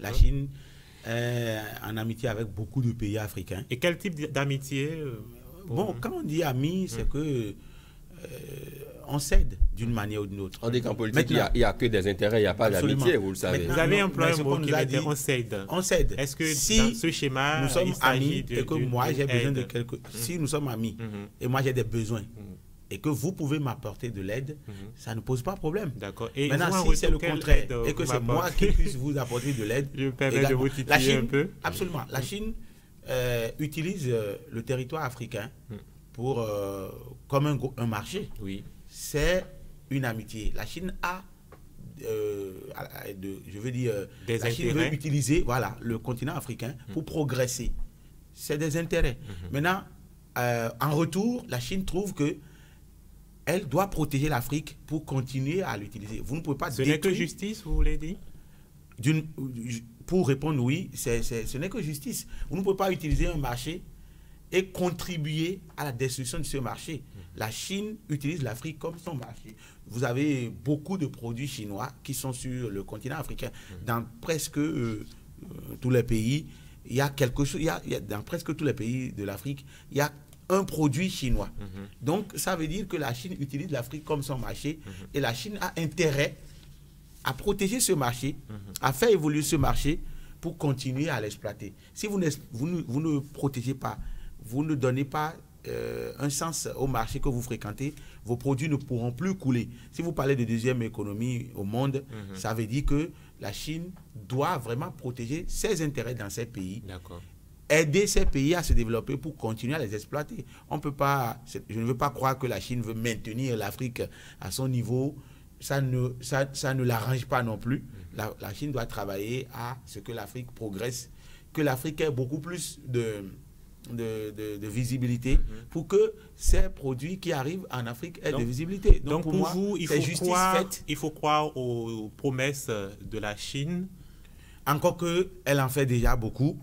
La Chine est en amitié avec beaucoup de pays africains. Et quel type d'amitié Bon, quand on dit ami, c'est que on s'aide d'une manière ou d'une autre. On dit qu'en politique, il n'y a que des intérêts, il n'y a pas d'amitié, vous le savez. Vous avez employé un mot qui veut dire on s'aide. On s'aide. Est-ce que si dans ce schéma, nous sommes amis et que moi j'ai besoin de quelque... Si nous sommes amis et moi j'ai des besoins et que vous pouvez m'apporter de l'aide, ça ne pose pas problème. D'accord. Maintenant, si c'est le contraire et que c'est moi qui puisse vous apporter de l'aide... Je me permets de vous titiller un peu. Absolument. La Chine utilise le territoire africain pour, comme un marché. Oui. C'est une amitié. La Chine a, je veux dire, des la Chine veut utiliser le continent africain pour progresser. C'est des intérêts. Maintenant, en retour, la Chine trouve que elle doit protéger l'Afrique pour continuer à l'utiliser. Vous ne pouvez pas... Ce n'est que justice, vous voulez dire? Pour répondre oui, ce n'est que justice. Vous ne pouvez pas utiliser un marché et contribuer à la destruction de ce marché. La Chine utilise l'Afrique comme son marché. Vous avez beaucoup de produits chinois qui sont sur le continent africain. Dans presque tous les pays, il y a quelque chose, dans presque tous les pays de l'Afrique, il y a un produit chinois. Donc, ça veut dire que la Chine utilise l'Afrique comme son marché et la Chine a intérêt à protéger ce marché, à faire évoluer ce marché pour continuer à l'exploiter. Si vous ne protégez pas, vous ne donnez pas un sens au marché que vous fréquentez, vos produits ne pourront plus couler. Si vous parlez de deuxième économie au monde, ça veut dire que la Chine doit vraiment protéger ses intérêts dans ces pays, aider ces pays à se développer pour continuer à les exploiter. On peut pas, je ne veux pas croire que la Chine veut maintenir l'Afrique à son niveau. Ça ne l'arrange pas non plus. La Chine doit travailler à ce que l'Afrique progresse, que l'Afrique ait beaucoup plus de visibilité pour que ces produits qui arrivent en Afrique aient de visibilité. Donc pour moi, vous, il faut croire aux promesses de la Chine. Encore qu'elle en fait déjà beaucoup.